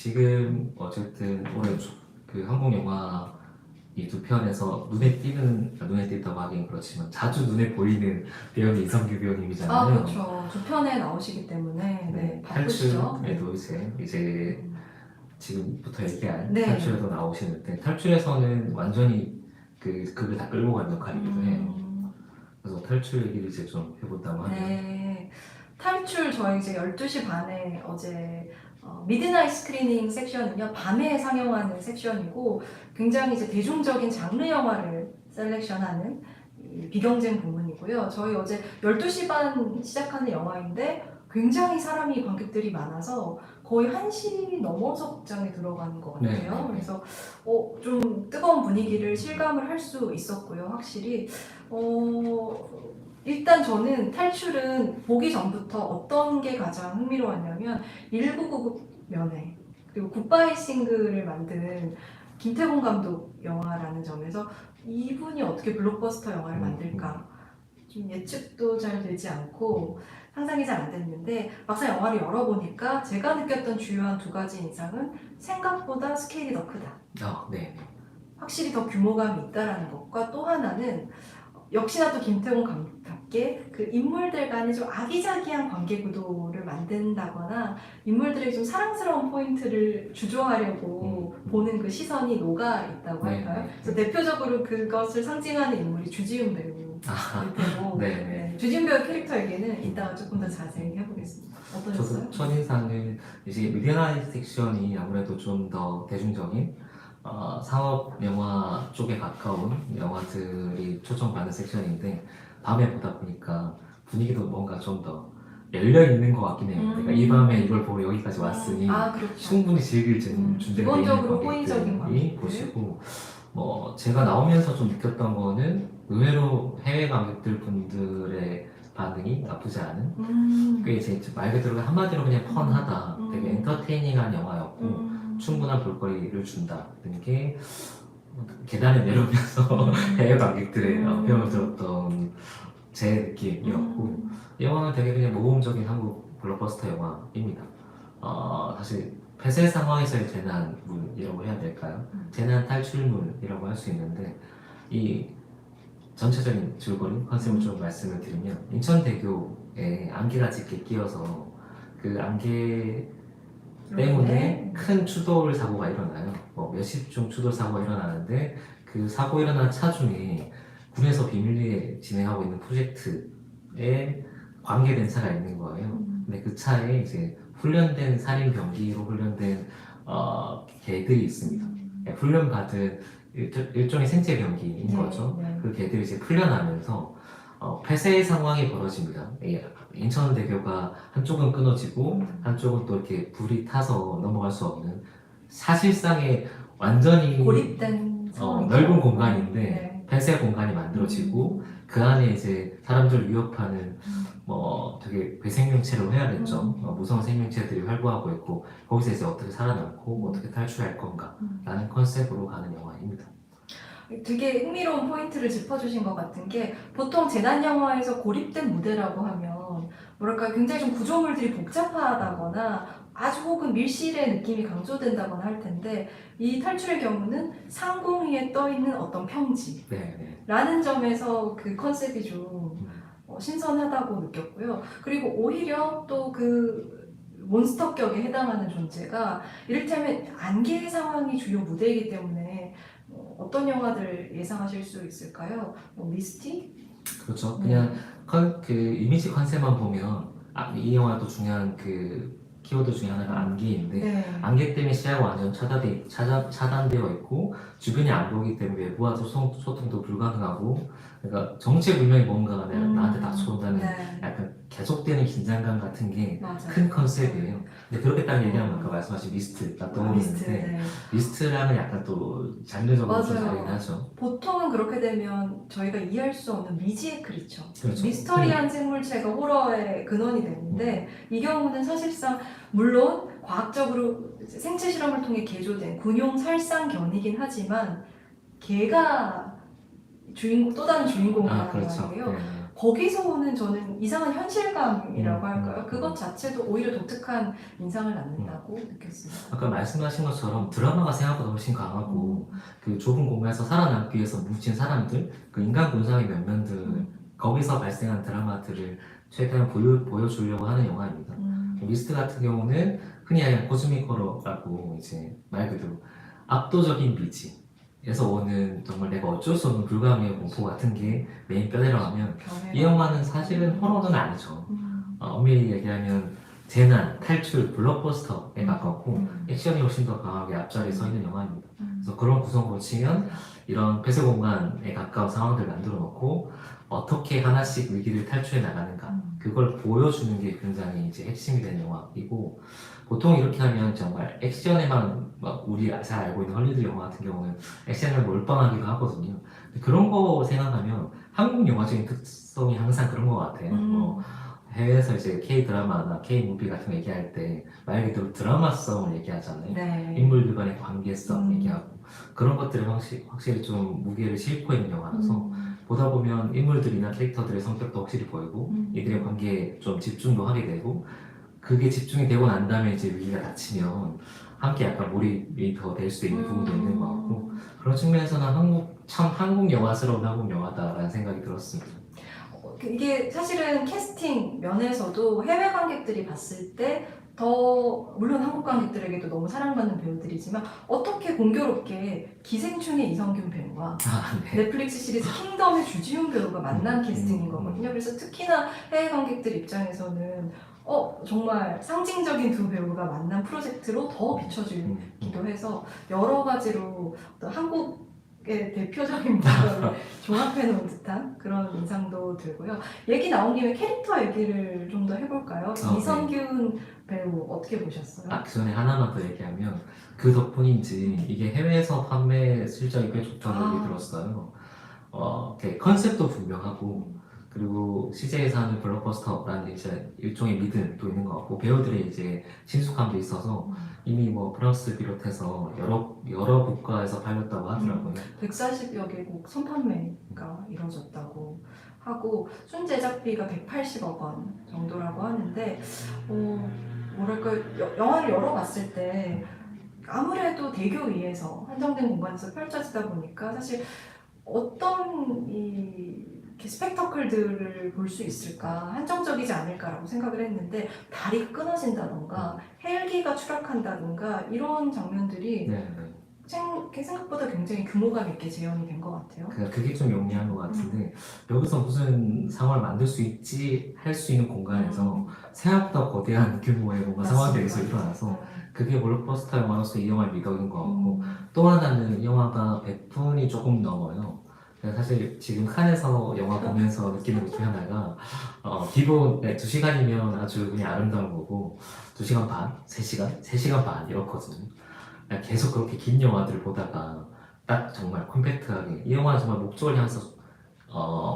지금 어쨌든 올해 그 한국 영화 이 두 편에서 눈에 띄다고 하긴 그렇지만 자주 눈에 보이는 배우는 이성규 배우님이잖아요. 그렇죠. 두 편에 나오시기 때문에 네, 바쁘시죠. 탈출에도 이제 지금부터 얘기할 네. 탈출에도 나오시는데 탈출에서는 완전히 그걸 다 끌고 간 역할이기도 해요. 그래서 탈출 얘기를 이제 좀 해본다고 하면 네. 탈출 저희 이제 12시 반에 어제 미드나잇 스크리닝 섹션은요 밤에 상영하는 섹션이고 굉장히 이제 대중적인 장르 영화를 셀렉션하는 이 비경쟁 부문이고요. 저희 어제 12시 반 시작하는 영화인데 굉장히 사람이 관객들이 많아서 거의 1시 넘어서 극장에 들어가는 것 같아요. 네. 그래서 좀 뜨거운 분위기를 실감을 할 수 있었고요. 확실히 일단 저는 탈출은 보기 전부터 어떤 게 가장 흥미로웠냐면 1999 면회 그리고 굿바이 싱글을 만든 김태곤 감독 영화라는 점에서 이분이 어떻게 블록버스터 영화를 만들까 좀 예측도 잘 되지 않고 상상이 잘 안 됐는데 막상 영화를 열어보니까 제가 느꼈던 주요한 두 가지 인상은 생각보다 스케일이 더 크다. 네. 확실히 더 규모감이 있다라는 것과 또 하나는 역시나 또 김태훈 감독답게 그 인물들 간의 좀 아기자기한 관계 구도를 만든다거나 인물들의 좀 사랑스러운 포인트를 주조하려고 보는 그 시선이 녹아 있다고 할까요? 그래서 대표적으로 그것을 상징하는 인물이 주지훈 배우일 테고 주지훈 배우 캐릭터 얘기는 이따가 조금 더 자세히 해보겠습니다. 어떠셨어요? 저도 첫인상은 이제 미드나잇 섹션이 아무래도 좀 더 대중적인 상업 영화 쪽에 가까운 영화들이 초점받는 섹션인데 밤에 보다 보니까 분위기도 뭔가 좀 더 열려 있는 것 같긴 해요. 그러니까 이 밤에 이걸 보고 여기까지 왔으니 그렇죠. 충분히 즐길 준비가 되어 있는 기본적으로 호의적인 관객들이 보시고 제가 나오면서 좀 느꼈던 거는 의외로 해외 관객들 분들의 반응이 나쁘지 않은 꽤 이제 말 그대로 한마디로 그냥 펀하다 되게 엔터테이닝한 영화였고 충분한 볼거리를 준다는 게 계단에 내려오면서 해외 관객들의 평을 들었던 제 느낌이었고 이 영화는 되게 그냥 모범적인 한국 블록버스터 영화입니다. 사실 폐쇄 상황에서의 재난물이라고 해야 될까요? 재난 탈출물이라고 할 수 있는데 이 전체적인 줄거리 컨셉을 좀 말씀을 드리면 인천대교에 안개가 짙게 끼어서 그 안개 때문에 큰 추돌 사고가 일어나요. 몇십 중 추돌 사고가 일어나는데 그 사고 일어난 차 중에 군에서 비밀리에 진행하고 있는 프로젝트에 관계된 차가 있는 거예요. 근데 그 차에 이제 훈련된 살인 병기로 훈련된 개들이 있습니다. 훈련받은 일종의 생체 병기인 거죠. 그 개들이 이제 풀려나면서 폐쇄 상황이 벌어집니다. 인천대교가 한쪽은 끊어지고 한쪽은 또 이렇게 불이 타서 넘어갈 수 없는 사실상의 완전히 고립된 넓은 공간인데 폐쇄 공간이 만들어지고 그 안에 이제 사람들을 위협하는 되게 괴생명체라고 해야 되죠. 무서운 생명체들이 활보하고 있고 거기서 이제 어떻게 살아남고 어떻게 탈출할 건가 라는 컨셉으로 가는 영화입니다. 되게 흥미로운 포인트를 짚어주신 것 같은 게 보통 재난 영화에서 고립된 무대라고 하면 뭐랄까 굉장히 좀 구조물들이 복잡하다거나 아주 혹은 밀실의 느낌이 강조된다거나 할 텐데 이 탈출의 경우는 상공 위에 떠 있는 어떤 평지라는 점에서 그 컨셉이 좀 신선하다고 느꼈고요. 그리고 오히려 또 그 몬스터격에 해당하는 존재가 이를테면 안개 상황이 주요 무대이기 때문에 어떤 영화들 예상하실 수 있을까요? 미스티? 그렇죠. 그냥 그 이미지 컨셉만 보면 이 영화도 중요한 그 키워드 중에 하나가 안개인데 안개 때문에 시야가 완전 차단되어 있고 주변이 안 보이기 때문에 외부와 소통도 불가능하고 그러니까 정체불명의 뭔가가 나한테 닥쳐온다는 약간 계속되는 긴장감 같은 게 큰 컨셉이에요. 근데 그렇게 딱 얘기하면 아까 말씀하신 미스트가 떠오르는데 미스트랑은 약간 또 장르적으로 좀 다르긴 하죠. 보통은 그렇게 되면 저희가 이해할 수 없는 미지의 크리처, 그렇죠. 미스터리한 생물체가 호러의 근원이 되는데 이 경우는 사실상 물론 과학적으로 생체 실험을 통해 개조된 군용 살상견이긴 하지만 개가 또 다른 주인공이라는 그렇죠. 말이에요. 거기서 오는 저는 이상한 현실감이라고 음, 할까요? 그것 자체도 오히려 독특한 인상을 낳는다고 느꼈습니다. 아까 말씀하신 것처럼 드라마가 생각보다 훨씬 강하고 그 좁은 공간에서 살아남기 위해서 뭉친 사람들, 그 인간 군상의 면면들 거기서 발생한 드라마들을 최대한 보여주려고 하는 영화입니다. 미스트 같은 경우는 흔히 하는 코즈미코러라고 이제 말 그대로 압도적인 미지에서 오는 정말 내가 어쩔 수 없는 불가항의 공포 같은 게 메인 뼈대라고 하면 이 영화는 사실은 호러는 아니죠. 엄밀히 얘기하면 재난, 탈출, 블록버스터에 가깝고 액션이 훨씬 더 강하게 앞자리에 서 있는 영화입니다. 그래서 그런 구성으로 치면 이런 폐쇄 공간에 가까운 상황들을 만들어 놓고 어떻게 하나씩 위기를 탈출해 나가는가 그걸 보여주는 게 굉장히 이제 핵심이 되는 영화이고 보통 이렇게 하면 정말 액션에만 막 우리 잘 알고 있는 헐리우드 영화 같은 경우는 액션을 몰빵하기도 하거든요. 근데 그런 거 생각하면 한국 영화적인 특성이 항상 그런 것 같아요. 해외에서 이제 K-드라마나 K-무비 같은 거 얘기할 때 말 그대로 드라마성을 얘기하잖아요. 네. 인물들 간의 관계성 얘기하고 그런 것들을 확실히 좀 무게를 싣고 있는 영화라서 보다 보면 인물들이나 캐릭터들의 성격도 확실히 보이고 이들의 관계에 좀 집중도 하게 되고 그게 집중이 되고 난 다음에 이제 위기가 닥치면 함께 약간 몰입이 더 될 수 있는 부분도 있는 것 같고 그런 측면에서는 한국 영화스러운 한국 영화다라는 생각이 들었습니다. 이게 사실은 캐스팅 면에서도 해외 관객들이 봤을 때 더 물론 한국 관객들에게도 너무 사랑받는 배우들이지만 어떻게 공교롭게 기생충의 이성균 배우와 네. 넷플릭스 시리즈 킹덤의 주지훈 배우가 만난 캐스팅인 거거든요. 그래서 특히나 해외 관객들 입장에서는 정말 상징적인 두 배우가 만난 프로젝트로 더 비춰지기도 해서 여러 가지로 어떤 한국의 대표적인 뭔가를 종합해 놓은 듯한 그런 인상도 들고요. 얘기 나온 김에 캐릭터 얘기를 좀 더 해볼까요? 이성균 배우 어떻게 보셨어요? 그 전에 하나만 더 얘기하면 그 덕분인지 이게 해외에서 판매 실적이 꽤 좋다는 얘기 들었어요. 이렇게 컨셉도 분명하고 그리고 CJ에서 하는 블록버스터라는 이제 일종의 믿음도 있는 것 같고 배우들의 이제 친숙함도 있어서 이미 뭐 프랑스 비롯해서 여러 국가에서 팔렸다고 하더라고요. 140여 개국 선판매가 이루어졌다고 하고 순제작비가 180억 원 정도라고 하는데 뭐랄까 영화를 열어봤을 때 아무래도 대교 위에서 한정된 공간에서 펼쳐지다 보니까 사실 어떤 이렇게 스펙터클들을 볼 수 있을까 한정적이지 않을까라고 생각을 했는데 다리가 끊어진다던가 헬기가 추락한다던가 이런 장면들이 네. 생각보다 굉장히 규모감 있게 재현이 된 것 같아요. 그게 좀 용이한 것 같은데 여기서 무슨 상황을 만들 수 있지 할 수 있는 공간에서 생각보다 거대한 규모의 뭔가 상황들이 계속 일어나서 그게 블록버스터 영화로서 이 영화의 미덕인 것 같고 또 하나는 이 영화가 100분이 조금 넘어요. 사실 지금 칸에서 영화 보면서 느끼는 것 중에 하나가 기본 2시간이면 아주 그냥 아름다운 거고 2시간 반, 3시간, 3시간 반 이렇거든요. 계속 그렇게 긴 영화들을 보다가 딱 정말 컴팩트하게 이 영화는 정말 목적을 향해서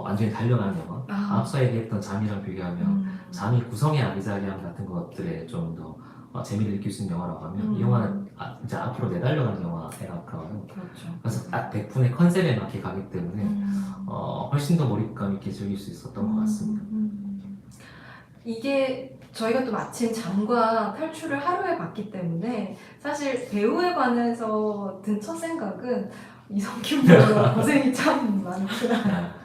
완전히 달려가는 영화. 앞서 얘기했던 잠이랑 비교하면 잠이 구성의 아기자기함 같은 것들에 좀 더 재미를 느낄 수 있는 영화라고 하면 이 영화는 이제 앞으로 내달려가는 영화라고 하요. 그렇죠. 그래서 딱 100분의 컨셉에 맞게 가기 때문에 훨씬 더 몰입감 있게 즐길 수 있었던 것 같습니다. 이게 저희가 또 마침 잠과 탈출을 하루에 봤기 때문에 사실 배우에 관해서 든 첫 생각은 이성균 배우가 고생이 참 많구나.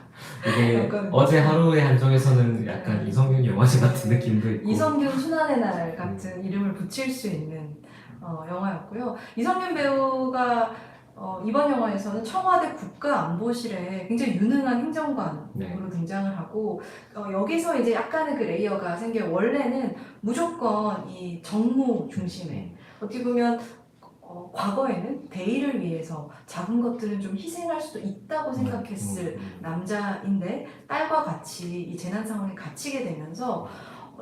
이게 약간, 어제 하루의 한정에서는 약간 이성균 영화제 같은 느낌도 있고 이성균 순환의 날 같은 이름을 붙일 수 있는 영화였고요. 이성균 배우가 이번 영화에서는 청와대 국가안보실에 굉장히 유능한 행정관으로 등장을 하고 여기서 이제 약간의 그 레이어가 생겨요. 원래는 무조건 이 정무 중심의 어떻게 보면 과거에는 대의를 위해서 작은 것들은 좀 희생할 수도 있다고 생각했을 남자인데 딸과 같이 이 재난 상황에 갇히게 되면서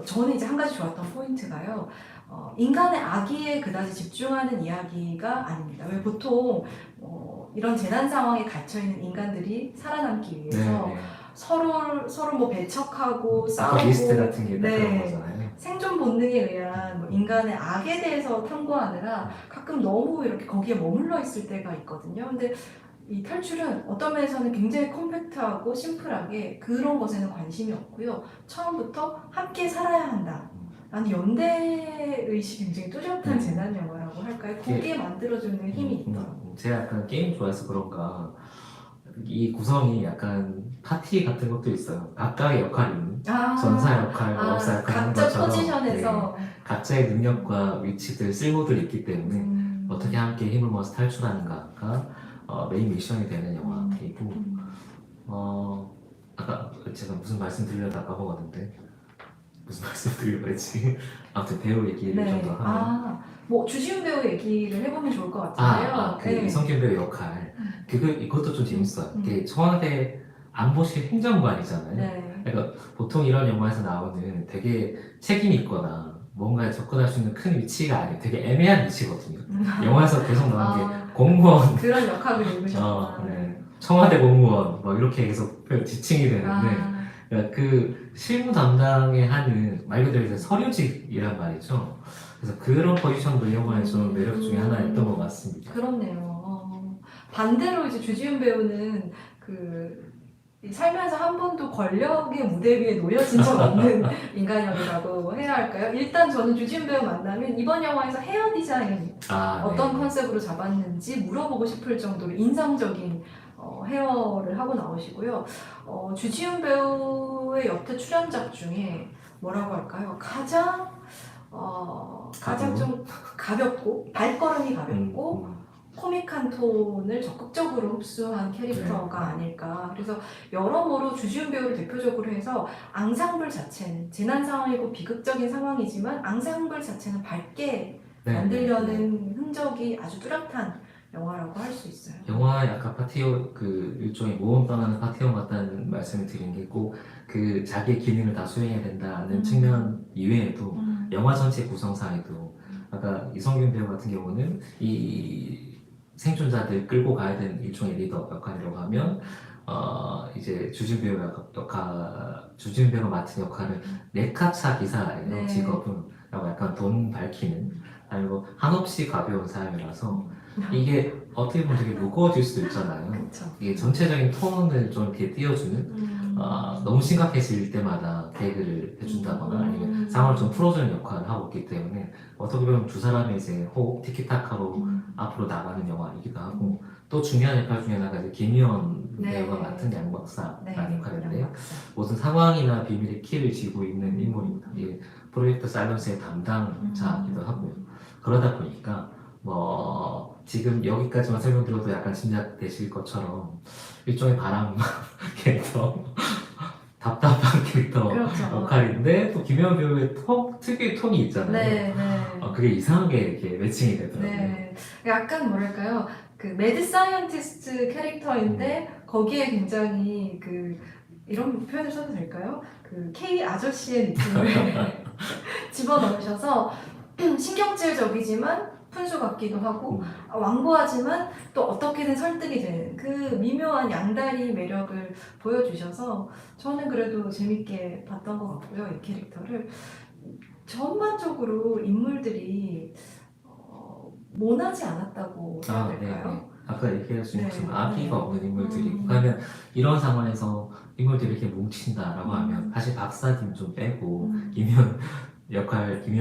저는 이제 한 가지 좋았던 포인트가요. 인간의 악의에 그다지 집중하는 이야기가 아닙니다. 왜 보통 이런 재난 상황에 갇혀있는 인간들이 살아남기 위해서 서로 뭐 배척하고 싸우고 리스트 같은 게 그런 거잖아요. 생존 본능에 의한 뭐 인간의 악에 대해서 탐구하느라 가끔 너무 이렇게 거기에 머물러 있을 때가 있거든요. 근데 이 탈출은 어떤 면에서는 굉장히 컴팩트하고 심플하게 그런 것에는 관심이 없고요. 처음부터 함께 살아야 한다. 라는 연대의식이 굉장히 뚜렷한 재난 영화라고 할까요? 그게 만들어주는 힘이 있더라고요. 제가 약간 게임 좋아해서 그런가 이 구성이 약간 파티 같은 것도 있어요. 각각의 역할이 있는 전사 역할, 마법사 역할 하는 각자 것처럼 포지션에서 각자의 능력과 위치들, 쓸모들이 있기 때문에 어떻게 함께 힘을 모아서 탈출하는가가 메인 미션이 되는 영화이고 아까 제가 무슨 말씀 드리려다 까먹었는데 무슨 말씀 드리려고 했지? 아무튼 배우 얘기를 좀 더 하면 뭐 주시은 배우 얘기를 해보면 좋을 것 같은데요. 그 이성균 배우 역할 이것도 좀 재밌어요. 이게 청와대 안보실 행정관이잖아요. 네. 그러니까 보통 이런 영화에서 나오는 되게 책임이 있거나 뭔가에 접근할 수 있는 큰 위치가 아니에요. 되게 애매한 위치거든요. 영화에서 계속 나오는 게 공무원 그런 역할을 입으셨구나. 청와대 공무원 뭐 이렇게 계속 지칭이 되는데 그러니까 그 실무 담당에 하는 말 그대로 이제 서류직이란 말이죠. 그래서 그런 포지션도 이 영화의 좀 매력 중에 하나였던 것 같습니다. 그렇네요. 반대로 이제 주지훈 배우는 살면서 한 번도 권력의 무대 위에 놓여진 적 없는 인간이라고 해야 할까요? 일단 저는 주지훈 배우 만나면 이번 영화에서 헤어 디자인 어떤 컨셉으로 잡았는지 물어보고 싶을 정도로 인상적인 헤어를 하고 나오시고요. 주지훈 배우의 여태 출연작 중에 뭐라고 할까요? 가장 좀 가볍고 발걸음이 가볍고 코믹한 톤을 적극적으로 흡수한 캐릭터가 아닐까. 그래서 여러모로 주지훈 배우를 대표적으로 해서 앙상블 자체는 재난 상황이고 비극적인 상황이지만 앙상블 자체는 밝게 만들려는 흔적이 아주 뚜렷한 영화라고 할 수 있어요. 영화 약간 파티용 일종의 모험 떠나는 파티용 같다는 말씀을 드린 게 꼭 자기의 기능을 다 수행해야 된다는 측면 이외에도 영화 전체 구성상에도 아까 이성균 배우 같은 경우는 이 생존자들 끌고 가야 되는 일종의 리더 역할이라고 하면 이제 주진 배우가 맡은 역할은 레카차 기사예요. 직업은 라고 약간 돈 밝히는 그리고 한없이 가벼운 사람이라서 이게 어떻게 보면 되게 무거워질 수도 있잖아요. 이게 전체적인 톤을 좀 이렇게 띄워주는 너무 심각해질 때마다 개그를 해준다거나 아니면 상황을 좀 풀어주는 역할을 하고 있기 때문에 어떻게 보면 두 사람의 이제 호흡 티키타카로 앞으로 나가는 영화이기도 하고 또 중요한 역할 중에 하나가 이제 김희원 배우가 맡은 양박사라는 역할인데요. 모든 상황이나 비밀의 키를 쥐고 있는 인물입니다. 이 프로젝트 사이런스의 담당자이기도 하고요. 그러다 보니까 지금 여기까지만 설명드려도 약간 짐작되실 것처럼 일종의 바람 캐릭터 답답한 캐릭터 역할인데 또 김혜원 배우의 특유의 톤이 있잖아요. 그게 이상하게 이렇게 매칭이 되더라고요. 약간 뭐랄까요, 매드 사이언티스트 캐릭터인데 거기에 굉장히 이런 표현을 써도 될까요? K 아저씨의 느낌을 집어넣으셔서 신경질적이지만 푼수 같기도 하고 완고하지만 또 어떻게든 설득이 되는 그 미묘한 양다리 매력을 보여주셔서 저는 그래도 재밌게 봤던 것 같고요. 이 캐릭터를 전반적으로 인물들이 모나지 않았다고 해야 될까요? 아까 얘기하신 것처럼 악의가 없는 인물들이고 그러면 이런 상황에서 인물들이 이렇게 뭉친다라고 하면 사실 박사님 좀 빼고 김희원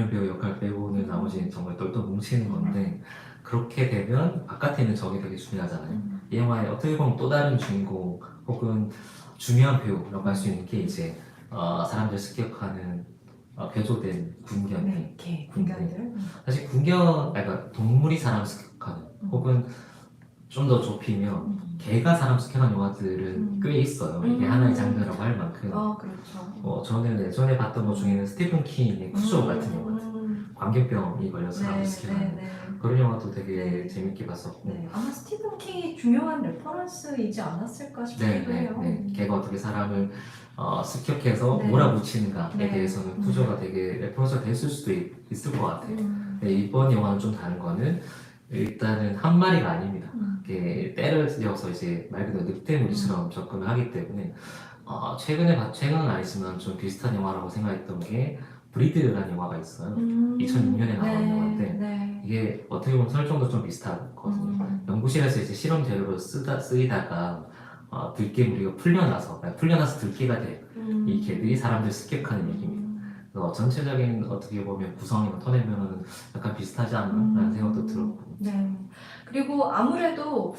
배우 역할 빼고는 나머지는 정말 똘똘 뭉치는 건데 그렇게 되면 바깥에 있는 적이 되게 중요하잖아요. 이 영화의 어떻게 보면 또 다른 주인공 혹은 중요한 배우라고 할 수 있는 게 이제 사람들 습격하는 배조된 군견 군견들 사실 그러니까 동물이 사람 습격하는 혹은 좀 더 좁히면 개가 사람 습격하는 영화들은 꽤 있어요. 이게 하나의 장르라고 할 만큼. 그렇죠. 저는 예전에 봤던 것 중에는 스티븐 킹의 쿠쇼 같은 영화, 광견병이 걸려서 사람 습격하는 그런 영화도 되게 재밌게 봤었고. 아마 스티븐 킹이 중요한 레퍼런스이지 않았을까 싶기도 해요. 개가 어떻게 사람을 습격해서 몰아붙이는가에 대해서는 구조가 되게 레퍼런스가 됐을 수도 있을 것 같아요. 이번 영화는 좀 다른 거는 일단은 한 마리가 아닙니다. 때를 지어서 이제 말 그대로 늑대무리처럼 접근을 하기 때문에 최근은 아니지만 좀 비슷한 영화라고 생각했던 게 브리드라는 영화가 있어요. 2006년에 나온 네, 영화인데 네. 이게 어떻게 보면 설정도 좀 비슷하거든요. 연구실에서 이제 실험 재료로 쓰이다가 들개무리가 풀려나서 들개가 돼. 이 개들이 사람들 습격하는 얘기입니다. 그래서 전체적인 어떻게 보면 구성이나 톤앤면은 약간 비슷하지 않나라는 생각도 들었고. 네. 그리고 아무래도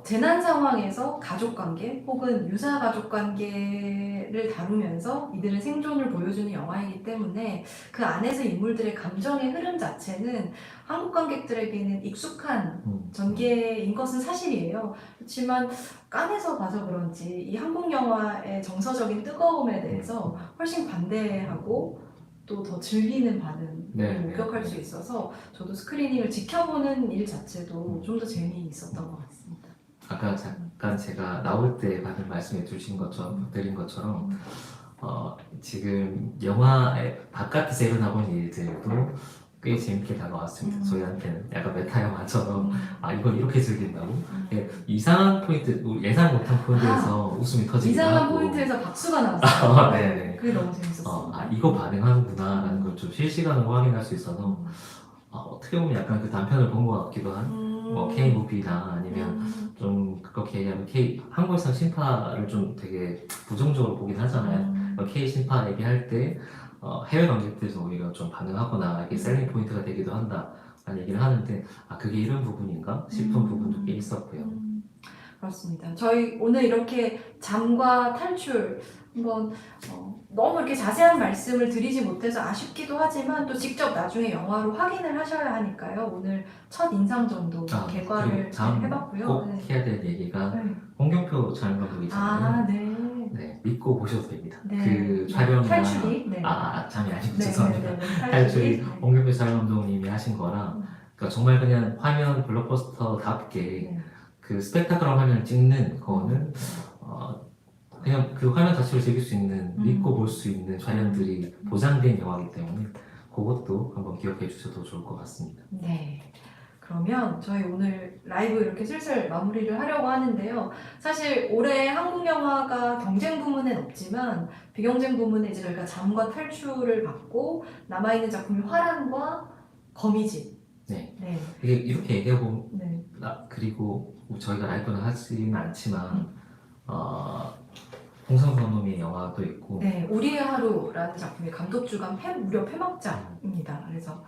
재난 상황에서 가족 관계 혹은 유사 가족 관계를 다루면서 이들의 생존을 보여주는 영화이기 때문에 그 안에서 인물들의 감정의 흐름 자체는 한국 관객들에게는 익숙한 전개인 것은 사실이에요. 그렇지만 깐에서 봐서 그런지 이 한국 영화의 정서적인 뜨거움에 대해서 훨씬 관대하고 또 더 즐기는 반응을 네, 목격할 네. 수 있어서 저도 스크리닝을 지켜보는 일 자체도 좀 더 재미있었던 것 같습니다. 아까 잠깐 제가 나올 때 받은 말씀해 드린 것처럼 지금 영화의 바깥에서 일어나본 일들도 꽤 재밌게 다가왔습니다. 저희한테는 약간 메타 영화처럼 이걸 이렇게 즐긴다고? 예, 이상한 포인트, 예상 못한 포인트에서 웃음이 터지기도 이상한 하고 포인트에서 박수가 나왔어요. 네. 그게 너무 재밌었어요. 이거 반응하는구나 라는 걸 좀 실시간으로 확인할 수 있어서 어떻게 보면 약간 그 단편을 본 것 같기도 한 뭐 K-무비나 아니면 좀 그렇게 얘기하면 한국에서 심파를 좀 되게 부정적으로 보긴 하잖아요. K-심파 얘기할 때 해외 관객들도 오히려 좀 반응하거나 이게 셀링 포인트가 되기도 한다 라는 얘기를 하는데 그게 이런 부분인가 싶은 부분도 꽤 있었고요. 그렇습니다. 저희 오늘 이렇게 잠과 탈출 한번 너무 이렇게 자세한 말씀을 드리지 못해서 아쉽기도 하지만 또 직접 나중에 영화로 확인을 하셔야 하니까요. 오늘 첫 인상 정도 개괄을 그리고 다음 해봤고요. 꼭 네. 해야 될 얘기가 네. 홍경표 촬영 감독이잖아요. 네. 네, 믿고 보셔도 됩니다. 네. 그 촬영이나 탈출이. 네. 잠이 아니고 네, 죄송합니다. 네, 네, 네. 탈출이 네. 홍경표 촬영 감독님이 하신 거라 그러니까 정말 그냥 화면 블록버스터답게 네. 그 스펙타클한 화면을 찍는 거는 그냥 그 화면 자체를 즐길 수 있는 믿고 볼 수 있는 촬영들이 보장된 영화이기 때문에 그것도 한번 기억해 주셔도 좋을 것 같습니다. 네. 그러면 저희 오늘 라이브 이렇게 슬슬 마무리를 하려고 하는데요. 사실 올해 한국 영화가 경쟁 부문엔 없지만 비경쟁 부문에 이제 저희가 잠과 탈출을 받고 남아있는 작품이 화랑과 거미집. 네. 네. 이게 이렇게 얘기해 보면 네. 그리고 저희가 라이브는 하지는 않지만 홍상수 감독의 영화도 있고 네, 우리의 하루라는 작품이 감독주간 무려 폐막작입니다. 그래서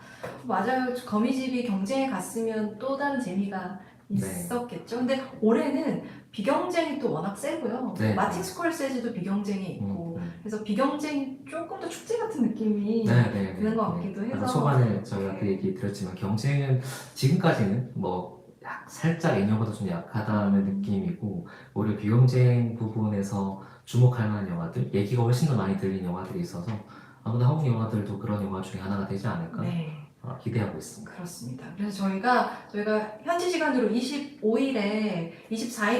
맞아요. 거미집이 경쟁에 갔으면 또 다른 재미가 있었겠죠. 근데 올해는 비경쟁이 또 워낙 세고요. 네. 마틴 스콜세지도 비경쟁이 있고 그래서 비경쟁이 조금 더 축제 같은 느낌이 드는 것 같기도 해서 초반에 저희가 그 얘기 드렸지만 경쟁은 지금까지는 뭐 살짝 예년보다 좀 약하다는 느낌이고 오히려 비경쟁 부분에서 주목할 만한 영화들, 얘기가 훨씬 더 많이 들린 영화들이 있어서 아무래도 한국 영화들도 그런 영화 중에 하나가 되지 않을까 기대하고 있습니다. 그렇습니다. 그래서 저희가 현지 시간으로 24일에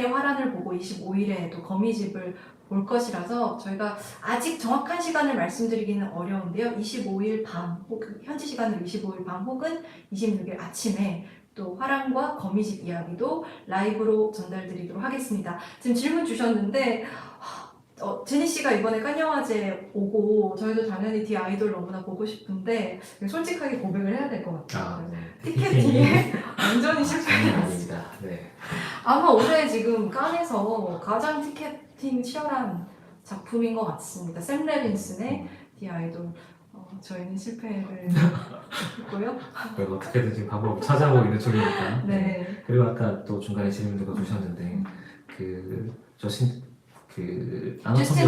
화란을 보고 25일에 또 거미집을 볼 것이라서 저희가 아직 정확한 시간을 말씀드리기는 어려운데요. 25일 밤, 현지 시간으로 25일 밤 혹은 26일 아침에 또 화랑과 거미집 이야기도 라이브로 전달드리도록 하겠습니다. 지금 질문 주셨는데 제니 씨가 이번에 깐영화제 오고 저희도 당연히 디 아이돌 너무나 보고 싶은데 솔직하게 고백을 해야 될 것 같아요. 티켓팅에 완전히 실패했습니다. 네. 아마 올해 지금 깐에서 가장 티켓팅 치열한 작품인 것 같습니다. 샘 레빈슨의 디 아이돌. 저희는 실패를 했고요. 그래도 어떻게든 지금 방법을 찾아보고 있는 중이니까. 네. 그리고 아까 또 중간에 질문도 주셨는데 주스틴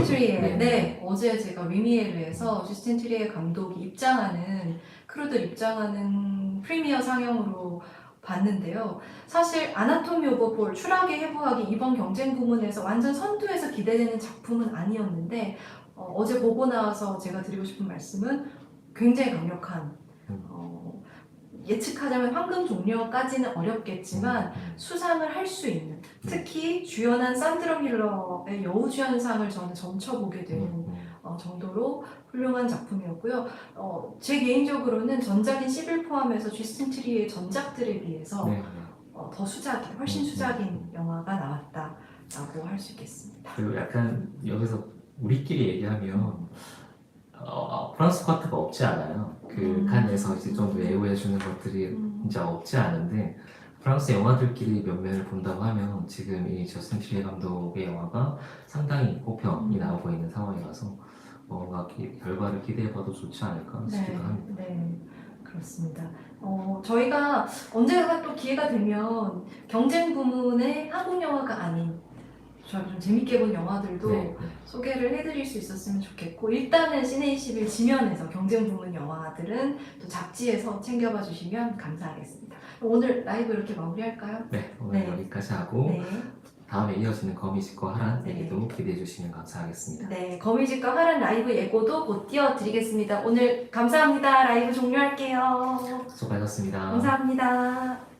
트리에 어제 제가 위미에르에서 주스틴 트리에 감독이 크루들 입장하는 프리미어 상영으로 봤는데요. 사실 아나토미 오브 폴, 추락의 해부학이 이번 경쟁 부문에서 완전 선두에서 기대되는 작품은 아니었는데 어제 보고 나와서 제가 드리고 싶은 말씀은 굉장히 강력한 예측하자면 황금 종려까지는 어렵겠지만 수상을 할 수 있는 특히 주연한 산드라 밀러의 여우주연상을 저는 점쳐보게 되는 정도로 훌륭한 작품이었고요. 제 개인적으로는 전작인 11 포함해서 주스틴 트리의 전작들에 비해서 더 훨씬 수작인 영화가 나왔다라고 할 수 있겠습니다. 그리고 약간 여기서 우리끼리 얘기하면 프랑스 쿼트가 없지 않아요. 그 칸에서 이제 좀 외우해주는 것들이 진짜 없지 않은데 프랑스 영화들끼리 몇 면을 본다고 하면 지금 이 저스틴 트리에 감독의 영화가 상당히 호평이 나오고 있는 상황이라서 뭔가 결과를 기대해봐도 좋지 않을까 싶기도 합니다. 네, 그렇습니다. 저희가 언제가 또 기회가 되면 경쟁 부문의 한국 영화가 아닌 저희가 좀 재밌게 본 영화들도 네, 소개를 해드릴 수 있었으면 좋겠고 일단은 시네21 지면에서 경쟁 부문 영화들은 또 잡지에서 챙겨봐 주시면 감사하겠습니다. 오늘 라이브 이렇게 마무리할까요? 네, 오늘 네. 여기까지 하고 네. 다음에 이어지는 거미집과 하란 네. 얘기도 기대해 주시면 감사하겠습니다. 네, 거미집과 하란 라이브 예고도 곧 띄워드리겠습니다. 오늘 감사합니다. 라이브 종료할게요. 수고하셨습니다. 감사합니다.